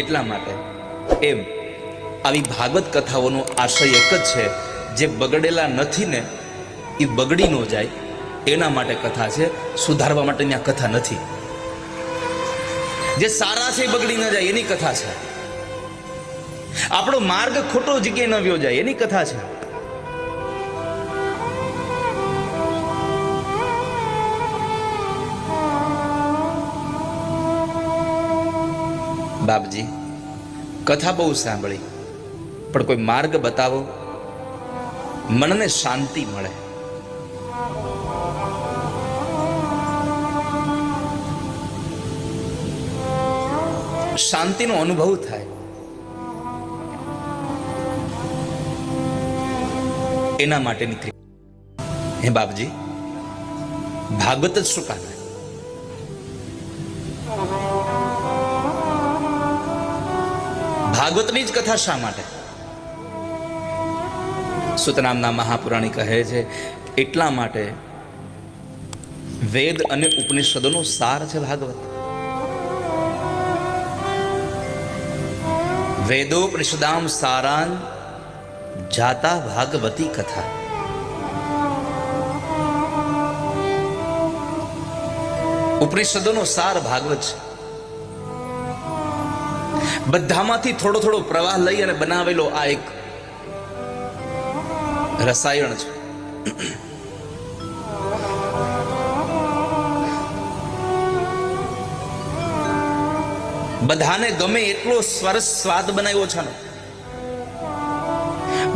એટલા માટે એમ આવી ભાગવત કથાઓનો આશય એક જ છે, જે બગડેલા નથી ને એ બગડી ન જાય એના માટે કથા છે, સુધારવા માટેની આ કથા નથી. જે સારા છે એ બગડી ન જાય એની કથા છે. આપણો માર્ગ ખોટો જગ્યાએ ન વ્યો જાય એની કથા છે. બાપજી, કથા બહુ સાંભળી, પણ કોઈ માર્ગ બતાવો, મનને શાંતિ મળે. શાંતિનો અનુભવ થાય. એના માટેની હે બાપજી, ભાગવત જ શું કામ? ભાગવતની જ કથા શા માટે? સુતનામના મહાપુરાણી કહે છે એટલા માટે વેદ અને ઉપનિષદોનો સાર છે ભાગવત. વેદોપનિષદામ સારાન જાતા ભાગવતી કથા. ઉપનિષદોનો સાર ભાગવત છે. બધામાંથી થોડો થોડો પ્રવાહ લઈ અને બનાવેલો આ એક રસાયણ છે. બધાને ગમે એટલો સરસ સ્વાદ બનાવ્યો છે.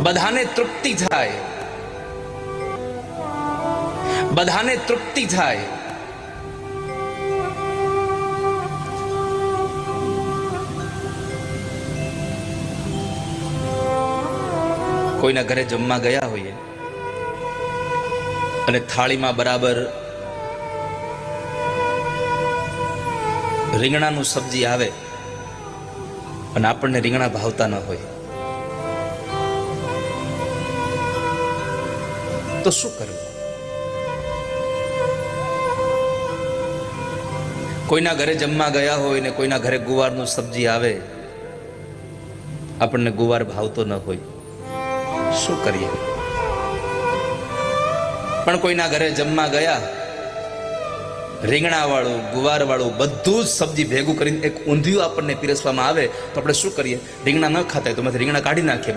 બધાને તૃપ્તિ થાય, બધાને તૃપ્તિ થાય. કોઈના ઘરે જમવા ગયા હોઈએ અને થાળીમાં બરાબર રીંગણાનું સબ્જી આવે અને આપણને રીંગણા ભાવતા ન હોય તો શું કરવું? કોઈના ઘરે જમવા ગયા હોય ને કોઈના ઘરે ગુવારનું સબ્જી આવે, આપણને ગુવાર ભાવતો ન હોય, શું કરીએ? પણ કોઈના ઘરે જમવા ગયા, રીંગણા વાળું ગુવાર વાળું બધું જ સબ્જી ભેગું કરીને એક ઊંધિયું આપણને પીરસવામાં આવે તો આપણે શું કરીએ? રીંગણા ન ખાતા તો માંથી રીંગણા કાઢી નાખીએ,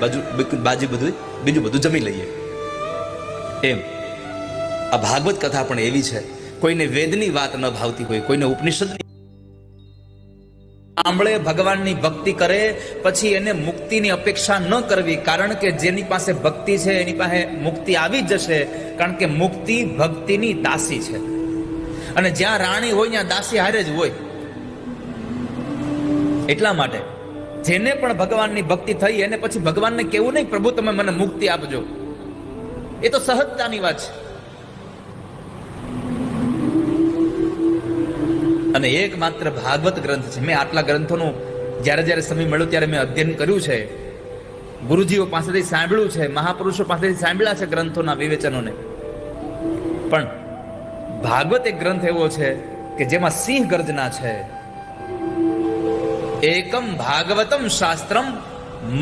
બાજી બધું બીજું બધું જમી લઈએ. એમ આ ભાગવત કથા પણ એવી છે. કોઈને વેદની વાત ન ભાવતી હોય, કોઈને ઉપનિષદની સાંભળે, ભગવાનની ભક્તિ કરે, પછી એને મુક્તિની અપેક્ષા ન કરવી, કારણ કે જેની પાસે ભક્તિ છે એની પાસે મુક્તિ આવી જ જશે, કારણ કે મુક્તિ ભક્તિની દાસી છે. અને જ્યાં રાણી હોય ત્યાં દાસી હારે જ હોય. એટલા માટે જેને પણ ભગવાનની ભક્તિ થઈ એને પછી ભગવાનને કેવું નહીં પ્રભુ તમે મને મુક્તિ આપજો, એ તો સહજતાની વાત છે. અને એકમાત્ર ભાગવત ગ્રંથ છે. મેં આટલા ગ્રંથોનું જ્યારે જ્યારે સમય મળ્યો ત્યારે મેં અધ્યયન કર્યું છે, ગુરુજીઓ પાસેથી સાંભળ્યું છે, મહાપુરુષો પાસેથી સાંભળ્યા છે ગ્રંથોના વિવેચનોને, પણ ભાગવત એક ગ્રંથ એવો છે કે જેમાં સિંહ ગર્જના છે. એકમ ભાગવતમ શાસ્ત્રમ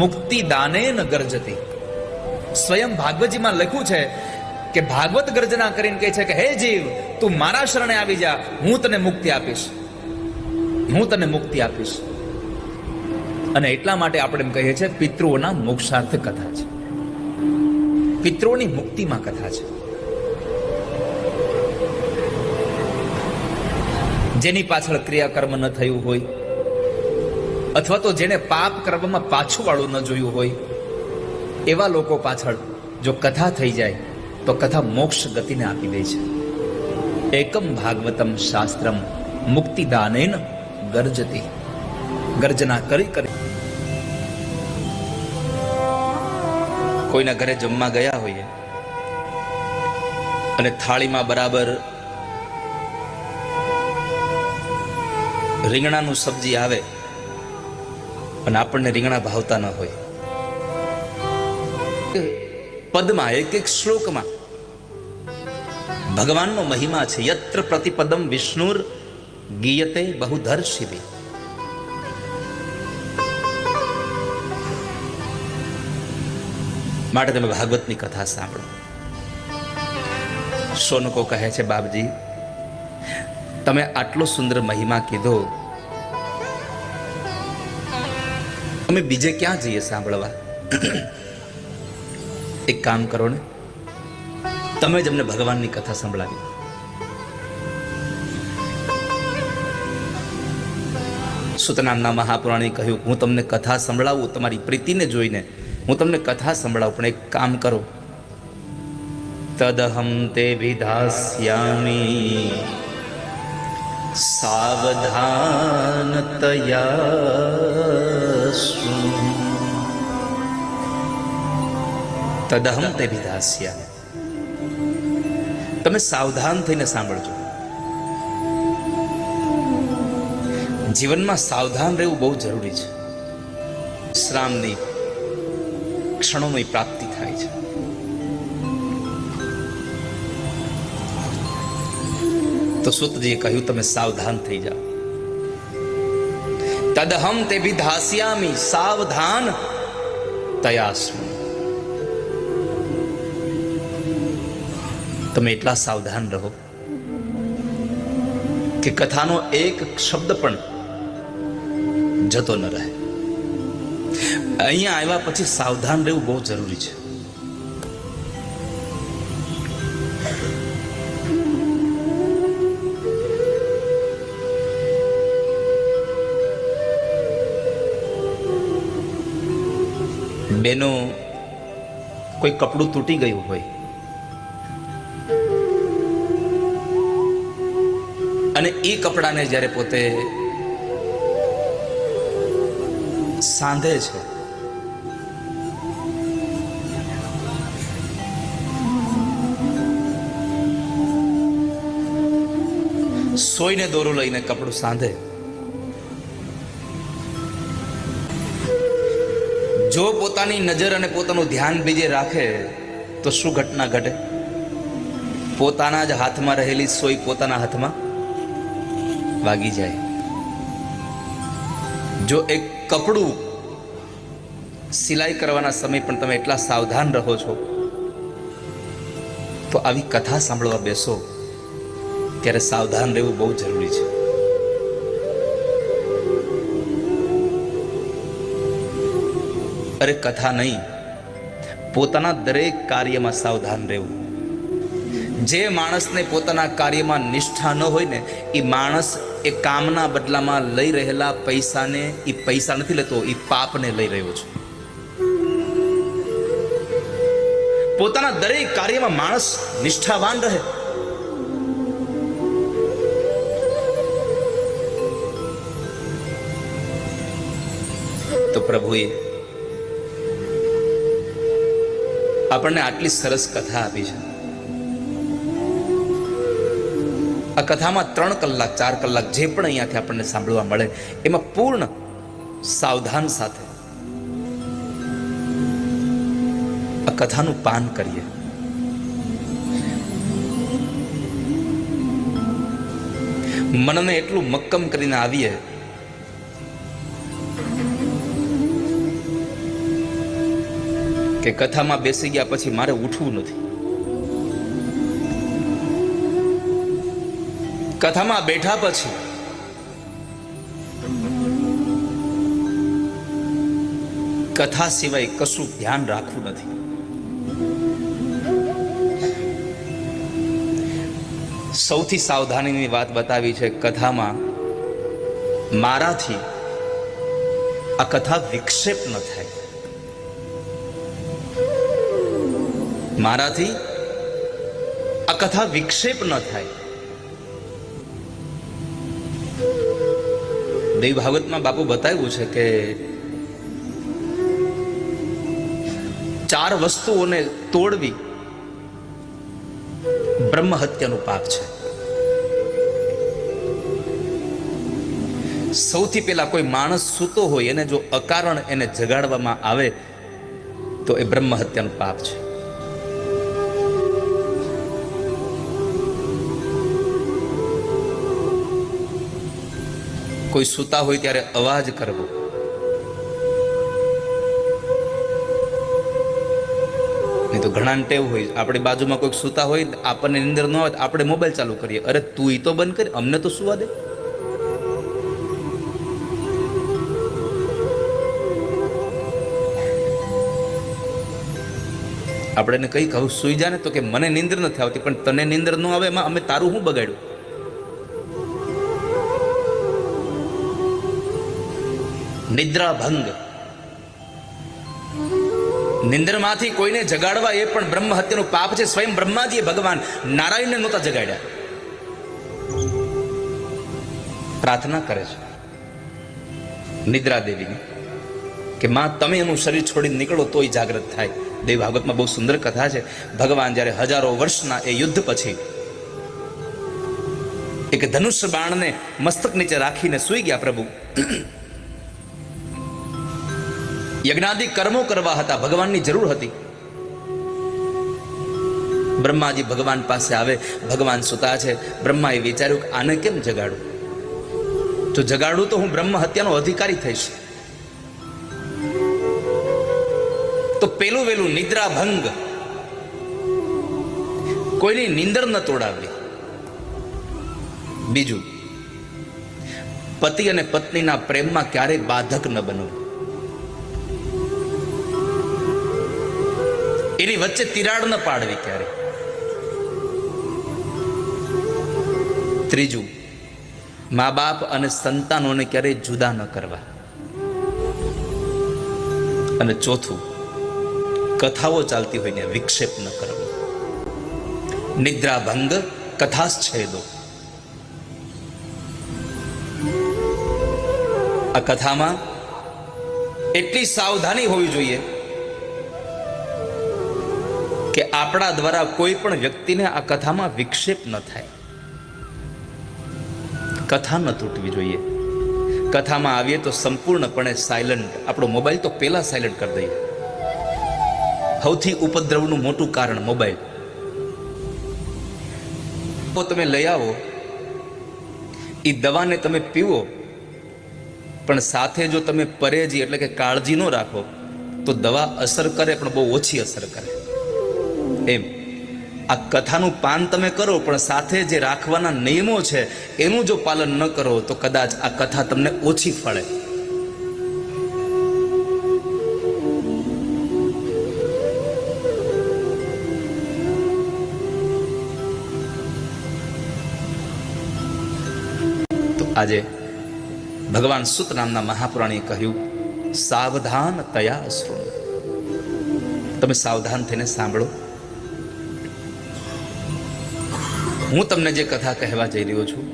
મુક્તિ દાનેન ગર્જતી. સ્વયં ભાગવતજીમાં લખ્યું છે કે ભાગવત ગર્જના કરીને કહે છે કે હે જીવ, તું મારા શરણે આવી જા, હું તને મુક્તિ આપીશ, હું તને મુક્તિ આપીશ. અને એટલા માટે આપણે એમ કહીએ છીએ પિતૃઓના મોક્ષાર્થ કથા છે, પિતૃઓની મુક્તિમાં કથા છે. જેની પાછળ ક્રિયાકર્મ ન થયું હોય, અથવા તો જેને પાપ કર્મમાં પાછું વાળું ન જોયું હોય, એવા લોકો પાછળ જો કથા થઈ જાય તો કથા મોક્ષ ગતિને આપી દે છે. એકમ ભાગવતમ શાસ્ત્રમ મુક્તિદાનેન ગર્જતી. ગર્જના કરી કરી. કોઈના ઘરે જમવા ગયા હોઈએ અને થાળીમાં બરાબર રીંગણાનું સબ્જી આવે અને આપણને રીંગણા ભાવતા ન હોય, પદમાં એક એક શ્લોકમાં ભગવાનનો મહિમા છે. યત્ર પ્રતિપદમ વિષ્ણુર ગીયતે બહુધર્ષિભિ. માટે તમે ભાગવતની કથા સાંભળો. શૌનકો કહે છે, બાપજી તમે આટલો સુંદર મહિમા કીધો, અમે બીજે ક્યાં જઈએ સાંભળવા? એક કામ કરો ને, તમે જ અમને ભગવાનની કથા સંભળાવી. સૂત નામના મહાપુરાણે કહ્યું, હું તમને કથા સંભળાવું, તમારી પ્રીતિને જોઈને હું તમને કથા સંભળાવું, પણ એક કામ કરો, તદહમ તે વિધાસ્યામી સાવધાનતયા તદહમ તે વિધાસ્યામી. તમે સાવધાન થઈને સાંભળજો. જીવનમાં સાવધાન રહેવું બહુ જરૂરી છે. વિશ્રામની ક્ષણોની પ્રાપ્તિ થાય છે. તો સૂતજીએ કહ્યું, તમે સાવધાન થઈ જાઓ. તદહમ તે વિધાસ્યામી સાવધાન તયાસ્મિ. તમે એટલા સાવધાન રહો કે કથાનો એક શબ્દ પણ જતો ન રહે. અહીંયા આવ્યા પછી સાવધાન રહેવું બહુ જરૂરી છે. બેનો, કોઈ કપડું તૂટી ગયું હોય અને એ કપડાને જ્યારે પોતે સાંધે છે, સોયને દોરો લઈને કપડું સાંધે, જો પોતાની નજર અને પોતાનું ધ્યાન બીજે રાખે તો શું ઘટના ઘટે? પોતાના જ હાથમાં રહેલી સોય પોતાના હાથમાં વાગી જાય. જો એક કપડું સિલાઈ કરવાના સમય પણ તમે એટલા સાવધાન રહો છો, તો આવી કથા સાંભળવા બેસો ત્યારે સાવધાન રહેવું બહુ જરૂરી છે. અરે કથા નહીં, પોતાના દરેક કાર્યમાં સાવધાન રહેવું. જે માણસને પોતાના કાર્યમાં નિષ્ઠા ન હોય ને, એ માણસ એ કામના બદલામાં લઈ રહેલા પૈસાને એ પૈસા નથી લેતો, એ પાપને લઈ રહ્યો છે. પોતાના દરેક કાર્યમાં માણસ નિષ્ઠાવાન રહે તો પ્રભુએ આપણને આટલી સરસ કથા આપી છે. આ કથામાં 3 કલાક 4 કલાક જે પણ અહીંયાથી આપણને સાંભળવા મળે, એમાં પૂર્ણ સાવધાન સાથે આ કથાનું પાન કરીએ. મનને એટલું મક્કમ કરીને આવીએ કે કથામાં બેસી ગયા પછી મારે ઉઠવું નથી. કથામાં બેઠા પછી કથા સિવાય કશું ધ્યાન રાખવું નથી. સૌથી સાવધાનીની વાત બતાવી છે કથામાં, મારાથી આ કથા વિક્ષેપ ન થાય. મારાથી આ કથા વિક્ષેપ ન થાય. દેવ ભાગવતમાં બાપુ બતાવ્યું છે કે 4 વસ્તુઓને તોડવી બ્રહ્મ હત્યાનું પાપ છે. સૌથી પહેલા કોઈ માણસ સૂતો હોય એને જો અકારણ એને જગાડવામાં આવે તો એ બ્રહ્મ હત્યાનું પાપ છે. કોઈ સૂતા હોય ત્યારે અવાજ કરવો નહીં તો ઘણા ટેવ હોય, આપણી બાજુમાં કોઈક સૂતા હોય, આપણને નિંદર ન હોય, આપણે મોબાઈલ ચાલુ કરીએ. અરે તું ઈ તો બંધ કરી, અમને તો સુવા દે. આપણે એને કઈ કહું સુઈ જા ને, તો કે મને નિંદર નથી આવતી. પણ તને નિંદર ન આવે એમાં અમે તારું શું બગાડ્યું? નિદ્રા ભંગ. નિંદ્રમાંથી કોઈને જગાડવા એ પણ બ્રહ્મ હત્યાનું પાપ છે. સ્વયં બ્રહ્માજીએ ભગવાન નારાયણને નહોતા જગાડ્યા. પ્રાર્થના કરે છે નિદ્રા દેવીને કે માં તમે એનું શરીર છોડીને નીકળો તોય જાગ્રત થાય. દેવ ભાગવતમાં બહુ સુંદર કથા છે. ભગવાન જ્યારે હજારો વર્ષના એ યુદ્ધ પછી એક ધનુષ્ય બાણને મસ્તક નીચે રાખીને સૂઈ ગયા પ્રભુ. યજ્ઞાદિક કર્મો કરવા હતા, ભગવાનની જરૂર હતી. બ્રહ્માજી ભગવાન પાસે આવે, ભગવાન સુતા છે. બ્રહ્માએ વિચાર્યું કે આને કેમ જગાડું? જો જગાડું તો હું બ્રહ્મ હત્યાનો અધિકારી થઈશ. તો પેલું વેલું નિદ્રા ભંગ, કોઈની નિંદર ન તોડાવવી. બીજું, પતિ અને પત્નીના પ્રેમમાં ક્યારેય બાધક ન બનવું. એની વચ્ચે તિરાડ ન પાડવી ક્યારે. ત્રીજું, મા બાપ અને સંતાનોને ક્યારેય જુદા ન કરવા. અને ચોથું, કથાઓ ચાલતી હોય ને વિક્ષેપ ન કરવો. નિદ્રા ભંગ, કથાશ્છેદો. આ કથામાં એટલી સાવધાની હોવી જોઈએ કે આપણા દ્વારા કોઈ પણ વ્યક્તિને આ કથામાં વિક્ષેપ ન થાય. કથા ન તૂટવી જોઈએ. કથામાં આવીએ તો સંપૂર્ણપણે સાયલન્ટ. આપણો મોબાઈલ તો પેલા સાયલન્ટ કરી દઈએ. સૌથી ઉપદ્રવનું મોટું કારણ મોબાઈલ. તો તમે લઈ આવો, એ દવાને તમે પીવો, પણ સાથે જો તમે પરેજી એટલે કે કાળજી ન રાખો તો દવા અસર કરે પણ બહુ ઓછી અસર કરે. એમ આ કથાનું પાન તમે કરો, પણ સાથે જે રાખવાના નિયમો છે એનું જો પાલન ન કરો તો કદાચ આ કથા તમને ઓછી ફળે. તો આજે ભગવાન સુત નામના મહાપુરાણીએ કહ્યું, સાવધાન તયા શૃણુ. તમે સાવધાન થઈને સાંભળો. હું તમને જે કથા કહેવા જઈ રહ્યો છું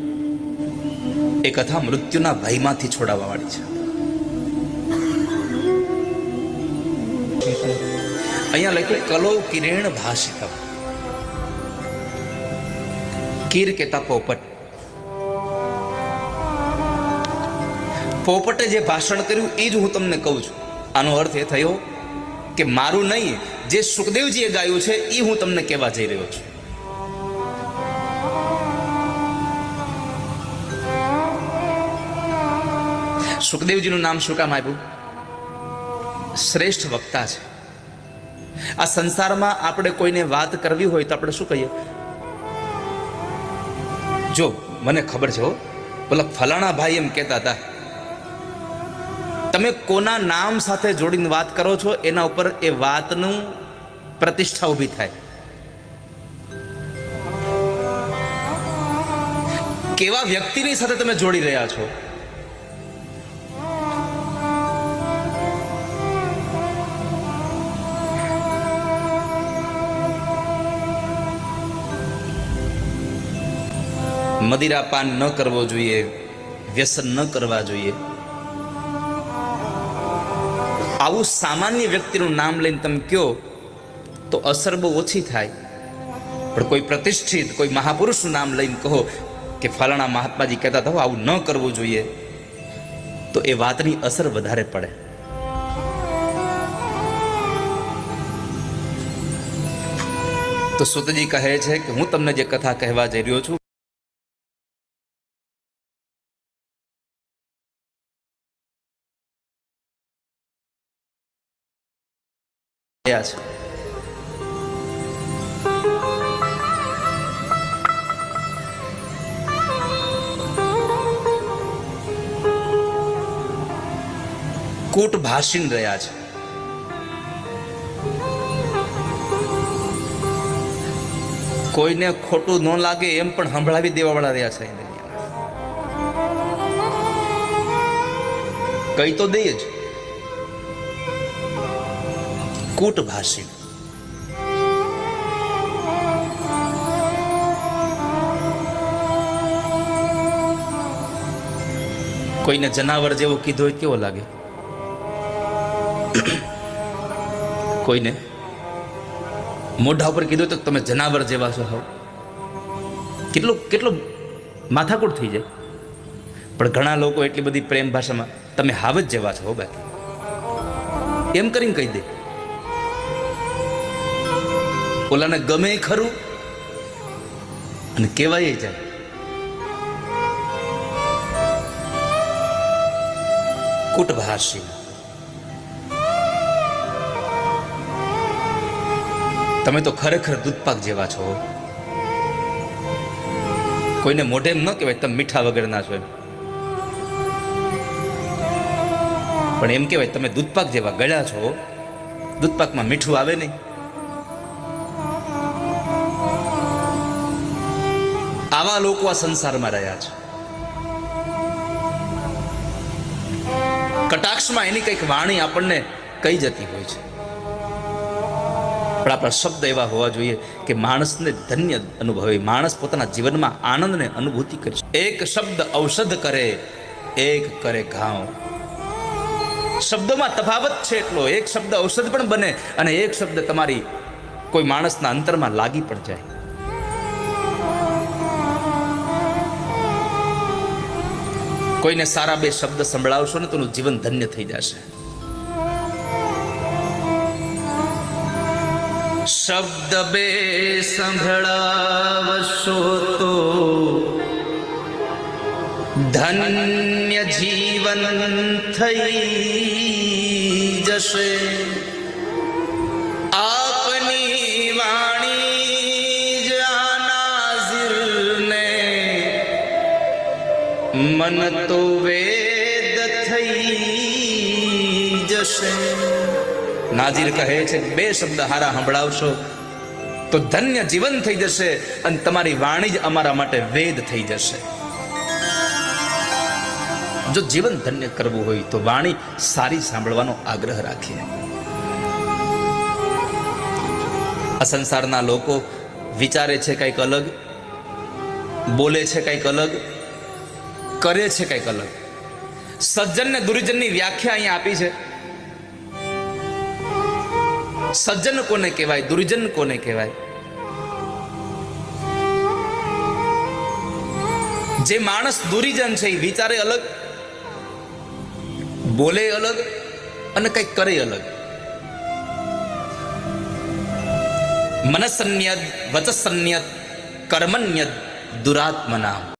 એ કથા મૃત્યુના ભયમાંથી છોડાવવા વાળી છે. અહીંયા લખ્યું કલો કિરેણ ભાષિતમ. કીર કેતા પોપટ. પોપટે જે ભાષણ કર્યું એ જ હું તમને કહું છું. આનો અર્થ એ થયો કે મારું નહીં, જે સુખદેવજીએ ગાયું છે એ હું તમને કહેવા જઈ રહ્યો છું. સુખદેવજીનું નામ શું કામ આપ્યું? શ્રેષ્ઠ વક્તા છે. આ સંસારમાં આપણે કોઈને વાત કરવી હોય તો આપણે શું કહીએ? જો મને ખબર છે, પેલા ફલાણા ભાઈ એમ કહેતા હતા. તમે કોના નામ સાથે જોડીને વાત કરો છો એના ઉપર એ વાતનું પ્રતિષ્ઠા ઊભી થાય. કેવા વ્યક્તિની સાથે તમે જોડી રહ્યા છો. મદિરાપાન ન કરવો જોઈએ, વ્યસન ન કરવા જોઈએ. આવું સામાન્ય વ્યક્તિનું નામ લઈને તમે કહો તો અસર બહુ ઓછી થાય. પણ કોઈ પ્રતિષ્ઠિત, કોઈ મહાપુરુષનું નામ લઈને કહો કે ફલાણા મહાત્માજી કહેતા હતા આવું ન કરવું જોઈએ, તો એ વાતની અસર વધારે પડે. તો સુતજી કહે છે કે હું તમને જે કથા કહેવા જઈ રહ્યો છું કૂટ ભાષીન રહ્યા છે. કોઈને ખોટું ન લાગે એમ પણ સંભળાવી દેવા વાળા રહ્યા છે. કઈ તો દઈએ જ. કૂટ ભાષી. કોઈને જનાવર જેવો કીધો હોય કેવો લાગે? કોઈને મોઢા ઉપર કીધું તો તમે જનાવર જેવા છો હાવ, કેટલો માથાકૂટ થઈ જાય. પણ ઘણા લોકો એટલી બધી પ્રેમ ભાષામાં તમે હાવ જ જેવા છો બાકી એમ કરીને કહી દે. ઓલાને ગમે ખરું અને કહેવાય જાય. કૂટભાષી. તમે તો ખરેખર દૂધપાક જેવા છો. કોઈને મોઢે એમ ન કહેવાય તમે મીઠા વગરના છો એમ, પણ એમ કહેવાય તમે દૂધપાક જેવા ગળ્યા છો. દૂધપાકમાં મીઠું આવે નહીં. આવા લોકો આ સંસારમાં રહ્યા છે. કટાક્ષમાં એની કંઈક વાણી આપણને કહી જતી હોય છે, પણ આપણા શબ્દ એવા હોવા જોઈએ કે માણસને ધન્ય અનુભવે, માણસ પોતાના જીવનમાં આનંદને અનુભૂતિ કરે. એક શબ્દ ઔષધ કરે, એક કરે ઘાવ. શબ્દમાં તફાવત છે એટલો. એક શબ્દ ઔષધ પણ બને અને એક શબ્દ તમારી કોઈ માણસના અંતરમાં લાગી પણ જાય. કોઈને સારા બે શબ્દ સંભળાવશો ને તો એનું જીવન ધન્ય થઈ જશે. શબ્દ બે સંભળાવશો તો ધન્ય જીવન થઈ જશે. આપની વાણી નાઝિરને મન તો વેદ થઈ જશે. નાઝિર કહે છે બે શબ્દ હારા સંભળાવશો તો ધન્ય જીવન થઈ જશે અને તમારી વાણી જ અમારા માટે વેદ થઈ જશે. જો જીવન ધન્ય કરવું હોય તો વાણી સારી સાંભળવાનો આગ્રહ રાખીએ. આ સંસારના લોકો વિચારે છે કંઈક અલગ, બોલે છે કંઈક અલગ, કરે છે કંઈક અલગ. સજ્જન ને દુર્જનની વ્યાખ્યા અહીંયા આપી છે. સજ્જન કોને કહેવાય, દુર્જન કોને કહેવાય? જે માણસ દુર્જન છે એ વિચારે અલગ, બોલે અલગ અને કંઈક કરે અલગ. મનસન્યદ વચસન્યદ કર્મન્યદ દુરાત્મના.